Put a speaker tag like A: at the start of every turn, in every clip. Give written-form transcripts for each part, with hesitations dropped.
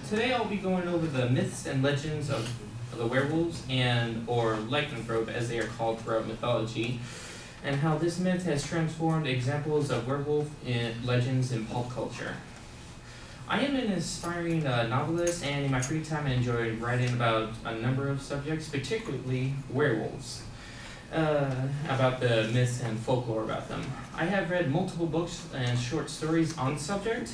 A: Today I'll be going over the myths and legends of the werewolves or lycanthrope as they are called throughout mythology, and how this myth has transformed examples of werewolf legends in pulp culture. I am an aspiring novelist, and in my free time I enjoy writing about a number of subjects, particularly werewolves, about the myths and folklore about them. I have read multiple books and short stories on the subject,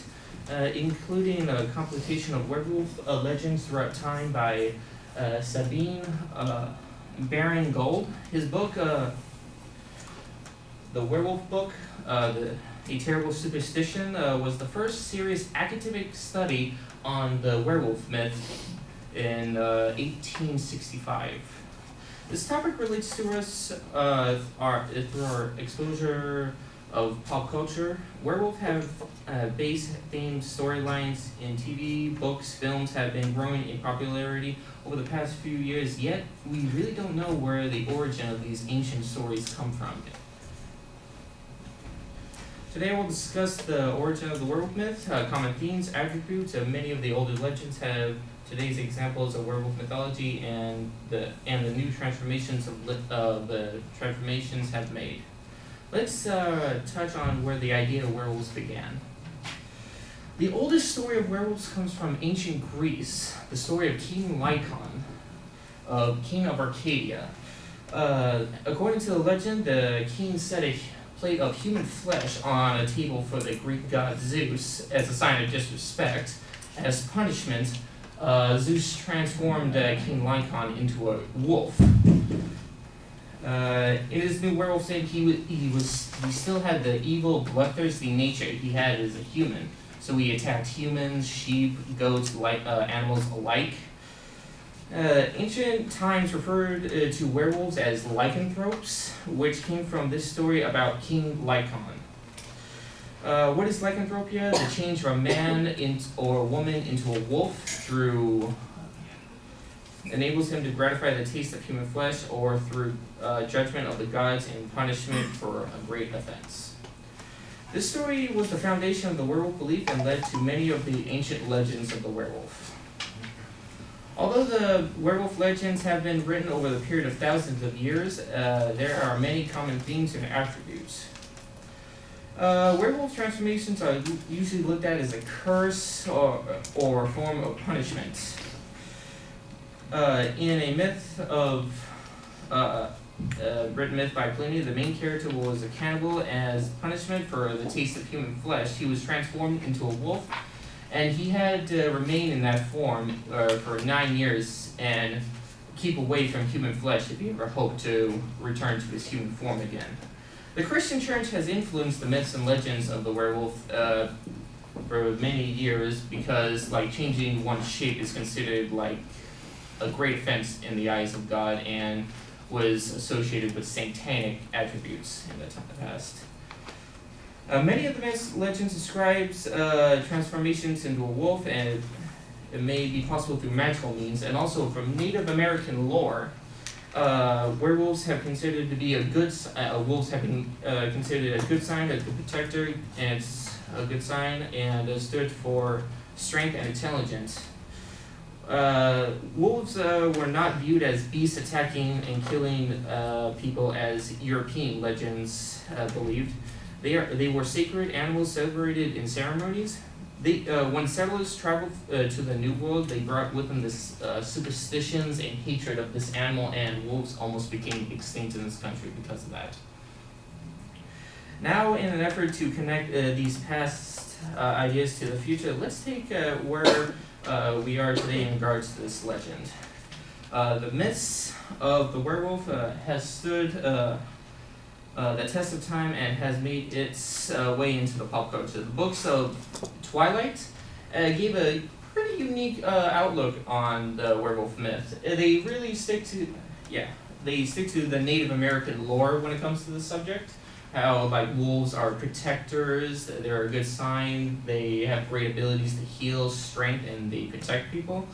A: including a compilation of werewolf legends throughout time by Sabine Baron Gold. His book, The Werewolf Book, A Terrible Superstition, was the first serious academic study on the werewolf myth in 1865. This topic relates to us through our exposure of pop culture. Werewolves have base-themed storylines in TV, books, films have been growing in popularity over the past few years, yet we really don't know where the origin of these ancient stories come from. Today we'll discuss the origin of the werewolf myth, common themes, attributes of many of the older legends have today's examples of werewolf mythology, and the new transformations the transformations have made. Let's touch on where the idea of werewolves began. The oldest story of werewolves comes from ancient Greece, the story of King Lycon, king of Arcadia. According to the legend, the king set a plate of human flesh on a table for the Greek god Zeus as a sign of disrespect. As punishment, Zeus transformed King Lycon into a wolf. In his new werewolf state, he still had the evil, bloodthirsty nature he had as a human. So he attacked humans, sheep, goats, animals alike. Ancient times referred to werewolves as lycanthropes, which came from this story about King Lycon. What is lycanthropia? The change from man or woman into a wolf enables him to gratify the taste of human flesh, or through judgment of the gods and punishment for a great offense. This story was the foundation of the werewolf belief and led to many of the ancient legends of the werewolf. Although the werewolf legends have been written over the period of thousands of years, there are many common themes and attributes. Werewolf transformations are usually looked at as a curse or a form of punishment. In a written myth by Pliny, the main character was a cannibal. As punishment for the taste of human flesh, he was transformed into a wolf, and he had to remain in that form for 9 years and keep away from human flesh if he ever hoped to return to his human form again. The Christian Church has influenced the myths and legends of the werewolf for many years, because changing one's shape is considered a great offense in the eyes of God and was associated with satanic attributes in the past. Many of the myths, legends describes transformations into a wolf, and it may be possible through magical means, and also from Native American lore. Werewolves have considered to be wolves have been considered a good sign, a good protector, and it's a good sign, and stood for strength and intelligence. Wolves were not viewed as beasts attacking and killing people as European legends believed. They were sacred animals celebrated in ceremonies. When settlers traveled to the New World, they brought with them this superstitions and hatred of this animal, and wolves almost became extinct in this country because of that. Now, in an effort to connect these past ideas to the future, let's take where we are today in regards to this legend. The myths of the werewolf has stood the test of time and has made its way into the pop culture. The books of Twilight gave a pretty unique outlook on the werewolf myth. They really stick to the Native American lore when it comes to the subject. How wolves are protectors, they're a good sign, they have great abilities to heal, strength, and they protect people.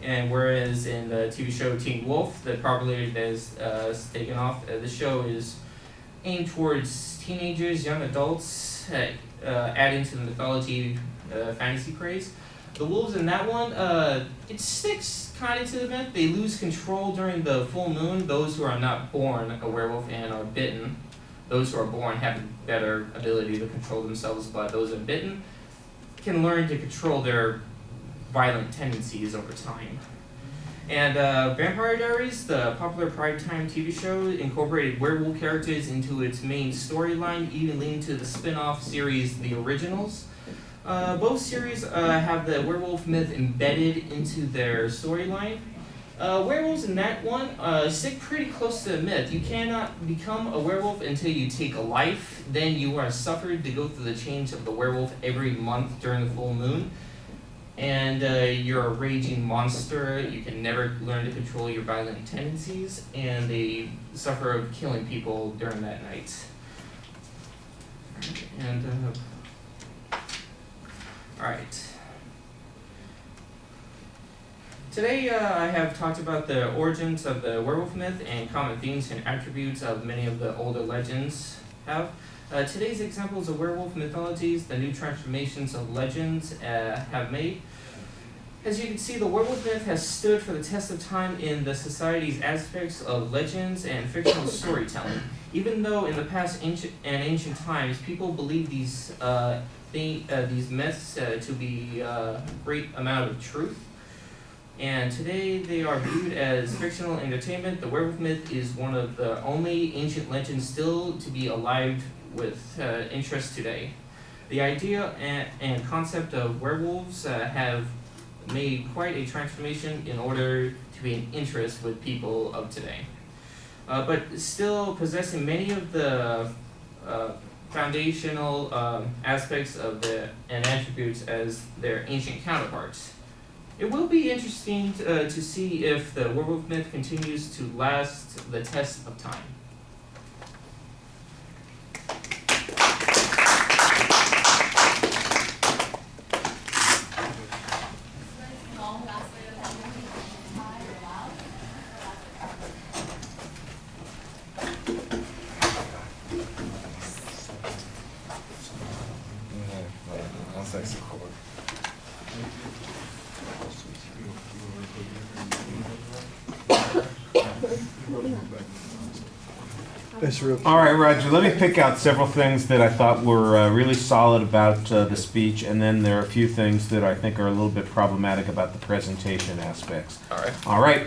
A: And whereas in the TV show Teen Wolf, the popularity that is taken off, the show is aimed towards teenagers, young adults, add into the mythology fantasy craze. The wolves in that one, it sticks kind of to the myth. They lose control during the full moon. Those who are not born a werewolf and are bitten, those who are born have a better ability to control themselves, but those who are bitten can learn to control their violent tendencies over time. And Vampire Diaries, the popular primetime TV show, incorporated werewolf characters into its main storyline, even leading to the spin-off series The Originals. Both series have the werewolf myth embedded into their storyline. Werewolves in that one stick pretty close to the myth. You cannot become a werewolf until you take a life. Then you are suffered to go through the change of the werewolf every month during the full moon. And you're a raging monster. You can never learn to control your violent tendencies, and they suffer of killing people during that night. And all right. Today I have talked about the origins of the werewolf myth and common themes and attributes of many of the older legends have. Today's examples of werewolf mythologies, the new transformations of legends have made. As you can see, the werewolf myth has stood for the test of time in the society's aspects of legends and fictional storytelling. Even though in the past ancient times, people believed these myths to be a great amount of truth, and today they are viewed as fictional entertainment. The werewolf myth is one of the only ancient legends still to be alive with interest today. The idea and concept of werewolves have made quite a transformation in order to be an interest with people of today. But still possessing many of the foundational aspects of and attributes as their ancient counterparts. It will be interesting to see if the werewolf myth continues to last the test of time.
B: All right, Roger, let me pick out several things that I thought were really solid about the speech, and then there are a few things that I think are a little bit problematic about the presentation aspects. All right.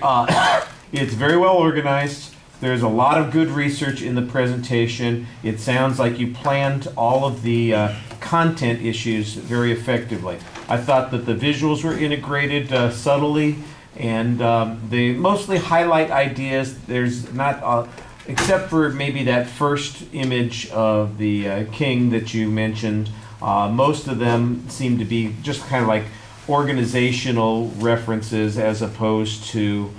B: It's very well organized. There's a lot of good research in the presentation. It sounds like you planned all of the content issues very effectively. I thought that the visuals were integrated subtly, and they mostly highlight ideas. There's not... except for maybe that first image of the king that you mentioned, most of them seem to be just kind of like organizational references as opposed to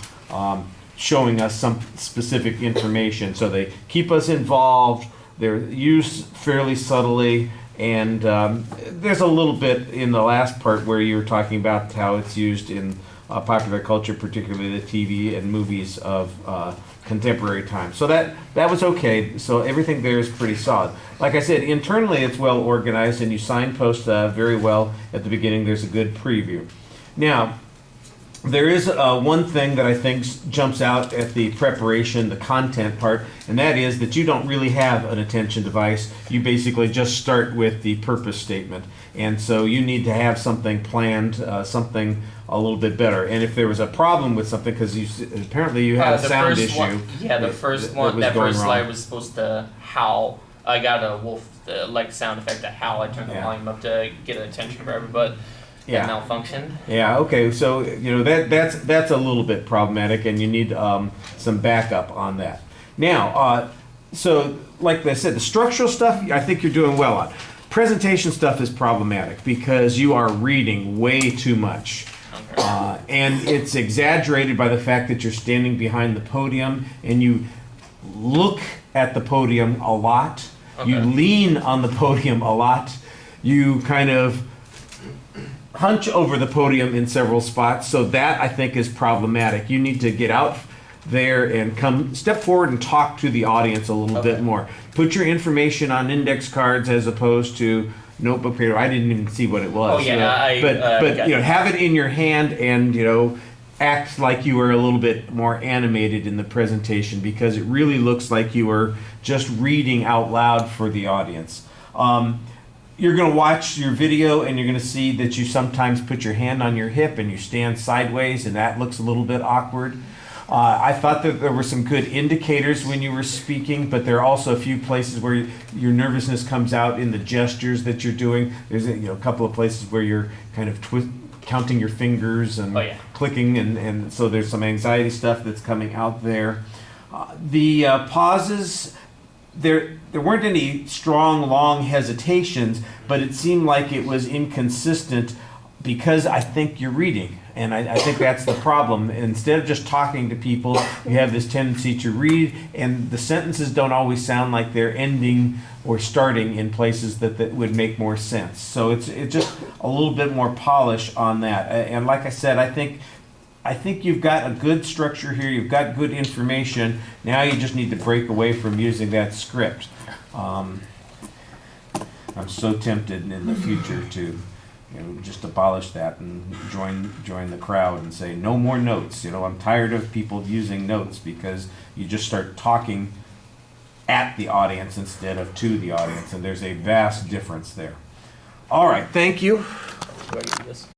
B: showing us some specific information. So they keep us involved, they're used fairly subtly, and there's a little bit in the last part where you were talking about how it's used in popular culture, particularly the TV and movies of contemporary time. So that was okay. So everything there is pretty solid. Like I said, internally it's well organized, and you signpost very well at the beginning. There's a good preview. Now, there is one thing that I think jumps out at the preparation, the content part, and that is that you don't really have an attention device. You basically just start with the purpose statement. And so you need to have something planned, something a little bit better. And if there was a problem with something, because apparently you had a sound issue.
A: The first slide was supposed to howl. I got a wolf, like sound effect to howl. I turned the volume up to get attention from everybody. It malfunctioned. Yeah.
B: Okay. So that's a little bit problematic, and you need some backup on that. Now, so like I said, the structural stuff I think you're doing well on. Presentation stuff is problematic because you are reading way too much. And it's exaggerated by the fact that you're standing behind the podium and you look at the podium a lot. Okay. You lean on the podium a lot. You kind of hunch over the podium in several spots. So that, I think, is problematic. You need to get out there and step forward and talk to the audience a little bit more. Put your information on index cards as opposed to notebook paper. I didn't even see what it was.
A: Oh yeah,
B: but you know, have it in your hand and you know, act like you were a little bit more animated in the presentation because it really looks like you were just reading out loud for the audience. You're going to watch your video and you're going to see that you sometimes put your hand on your hip and you stand sideways and that looks a little bit awkward. I thought that there were some good indicators when you were speaking, but there are also a few places where your nervousness comes out in the gestures that you're doing. There's a couple of places where you're kind of counting your fingers and clicking, and so there's some anxiety stuff that's coming out there. The pauses, there weren't any strong, long hesitations, but it seemed like it was inconsistent because I think you're reading. And I think that's the problem. Instead of just talking to people, you have this tendency to read, and the sentences don't always sound like they're ending or starting in places that would make more sense. So it's just a little bit more polish on that. And like I said, I think you've got a good structure here. You've got good information. Now you just need to break away from using that script. I'm so tempted in the future to just abolish that and join the crowd and say no more notes. I'm tired of people using notes because you just start talking at the audience instead of to the audience, and there's a vast difference there. All right, thank you.